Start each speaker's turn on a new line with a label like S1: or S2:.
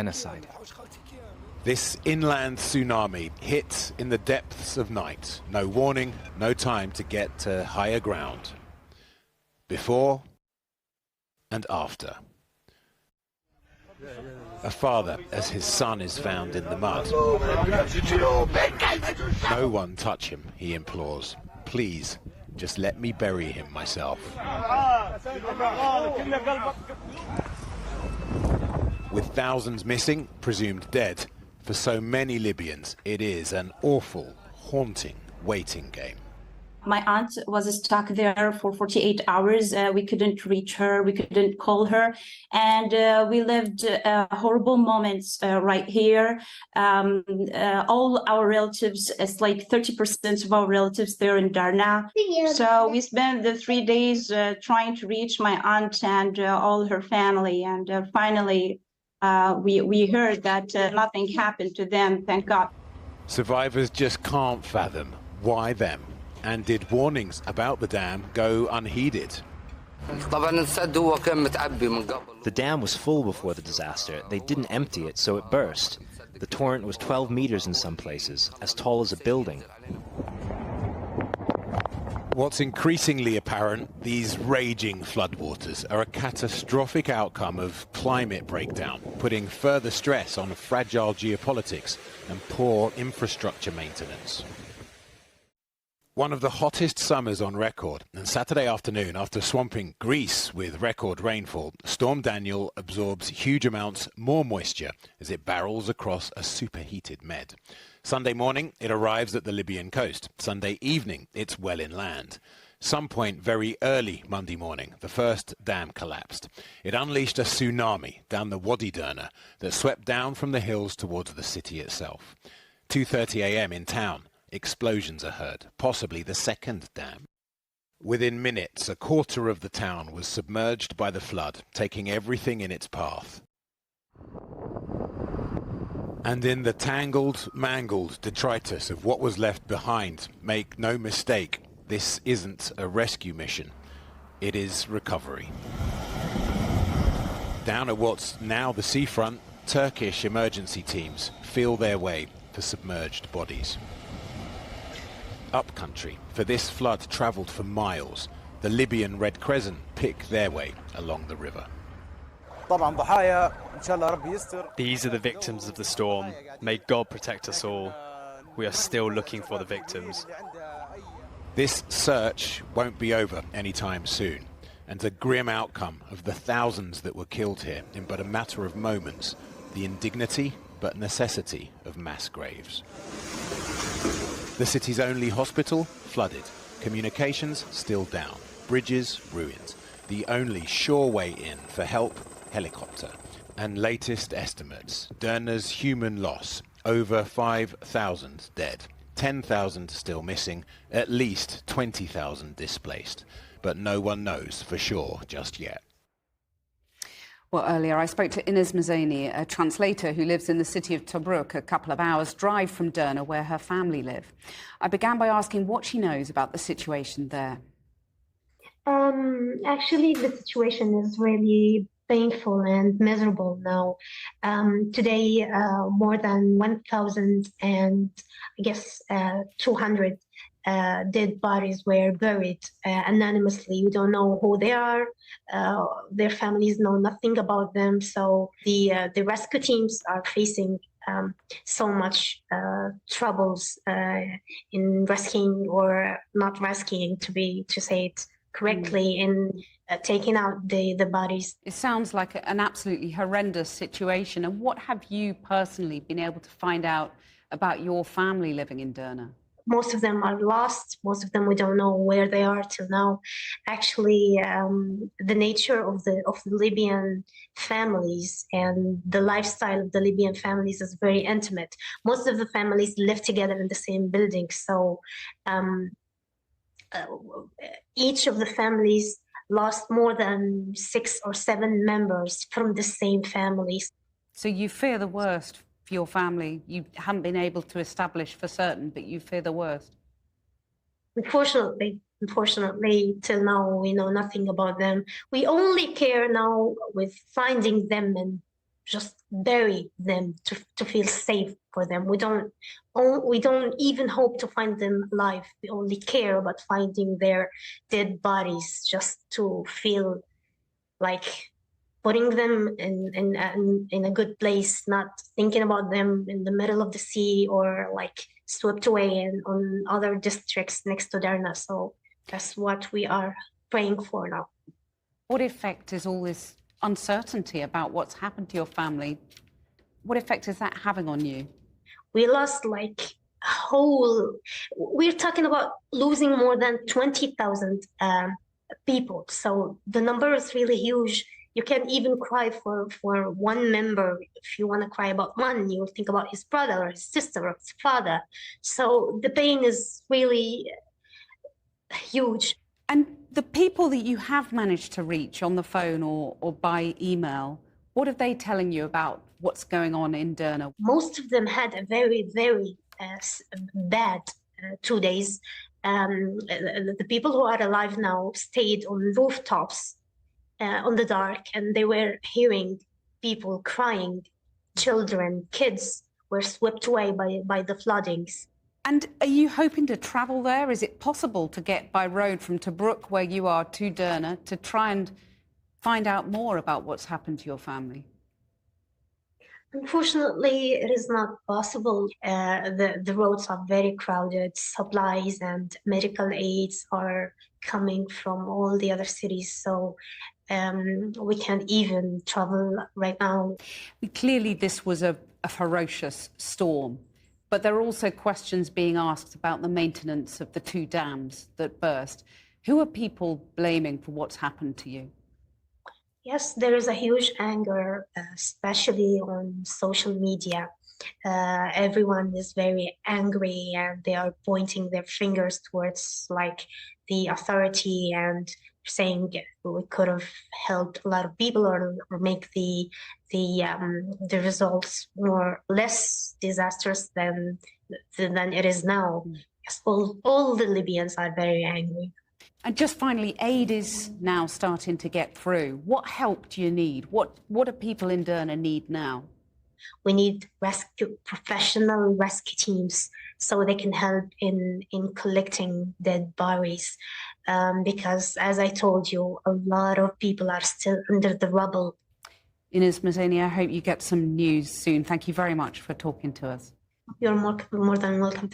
S1: genocide.
S2: This inland tsunami hit in the depths of night. No warning, no time to get to higher ground. Before and after. A father as his son is found in the mud. No one touch him, he implores. Please, just let me bury him myself. With thousands missing, presumed dead, for so many Libyans, it is an awful, haunting waiting game.
S3: My aunt was stuck there for 48 hours. We couldn't reach her, we couldn't call her. And we lived horrible moments right here. All our relatives, it's like 30% of our relatives there in Derna. So we spent the 3 days trying to reach my aunt and all her family. And finally, we heard that nothing happened to them, thank God.
S2: Survivors just can't fathom why them. And did warnings about the dam go unheeded?
S1: The dam was full before the disaster. They didn't empty it, so it burst. The torrent was 12 meters in some places, as tall as a building.
S2: What's increasingly apparent, these raging floodwaters are a catastrophic outcome of climate breakdown, putting further stress on fragile geopolitics and poor infrastructure maintenance. One of the hottest summers on record, and Saturday afternoon, after swamping Greece with record rainfall, Storm Daniel absorbs huge amounts more moisture as it barrels across a superheated Med. Sunday morning, it arrives at the Libyan coast. Sunday evening, it's well inland. Some point very early Monday morning, the first dam collapsed. It unleashed a tsunami down the Wadi Derna that swept down from the hills towards the city itself. 2:30 a.m. in town. Explosions are heard, possibly the second dam. Within minutes, a quarter of the town was submerged by the flood, taking everything in its path. And in the tangled, mangled detritus of what was left behind, make no mistake, this isn't a rescue mission. It is recovery. Down at what's now the seafront, Turkish emergency teams feel their way for submerged bodies. Upcountry, for this flood travelled for miles. The Libyan Red Crescent pick their way along the river.
S4: These are the victims of the storm. May God protect us all. We are still looking for the victims.
S2: This search won't be over anytime soon, and the grim outcome of the thousands that were killed here in but a matter of moments, the indignity but necessity of mass graves. The city's only hospital flooded, communications still down, bridges ruined, the only sure way in for help, helicopter. And latest estimates, Derna's human loss, over 5,000 dead, 10,000 still missing, at least 20,000 displaced. But no one knows for sure just yet.
S5: Well, earlier I spoke to Inez Mazzoni, a translator who lives in the city of Tobruk, a couple of hours' drive from Derna, where her family live. I began by asking what she knows about the situation there.
S6: Actually, the situation is really painful and miserable now. Today, more than 1,000 and I guess 200 dead bodies were buried anonymously. We don't know who they are. Their families know nothing about them. So the rescue teams are facing so much troubles in rescuing or not rescuing, to say it correctly, in taking out the bodies.
S5: It sounds like an absolutely horrendous situation. And what have you personally been able to find out about your family living in Derna?
S6: Most of them are lost. Most of them, we don't know where they are till now. Actually, the nature of the Libyan families and the lifestyle of the Libyan families is very intimate. Most of the families live together in the same building. So each of the families lost more than 6 or 7 members from the same families.
S5: So you fear the worst for your family? You haven't been able to establish for certain, but you fear the worst?
S6: Unfortunately, till now, we know nothing about them. We only care now with finding them and just bury them to feel safe for them. We don't even hope to find them alive. We only care about finding their dead bodies, just to feel like putting them in a good place, not thinking about them in the middle of the sea or like swept away on other districts next to Derna. So that's what we are praying for now.
S5: What effect is all this uncertainty about what's happened to your family? What effect is that having on you?
S6: We lost like we're talking about losing more than 20,000 people. So the number is really huge. You can't even cry for one member. If you want to cry about one, you will think about his brother or his sister or his father. So the pain is really huge.
S5: And the people that you have managed to reach on the phone or by email, what are they telling you about what's going on in Derna?
S6: Most of them had a very, very bad 2 days. The people who are alive now stayed on rooftops on the dark, and they were hearing people crying. Children, kids were swept away by the floodings.
S5: And are you hoping to travel there? Is it possible to get by road from Tobruk, where you are, to Derna, to try and find out more about what's happened to your family?
S6: Unfortunately, it is not possible. The roads are very crowded. Supplies and medical aids are coming from all the other cities, so we can't even travel right now.
S5: Clearly, this was a ferocious storm, but there are also questions being asked about the maintenance of the 2 dams that burst. Who are people blaming for what's happened to you?
S6: Yes, there is a huge anger, especially on social media. Everyone is very angry, and they are pointing their fingers towards like the authority and saying we could have helped a lot of people or make the results less disastrous than it is now. Yes, all the Libyans are very angry.
S5: And just finally, aid is now starting to get through. What help do you need? What do people in Derna need now?
S6: We need professional rescue teams so they can help in collecting dead bodies. Because, as I told you, a lot of people are still under the rubble.
S5: Ines Mazzoni, I hope you get some news soon. Thank you very much for talking to us.
S6: You're more than welcome.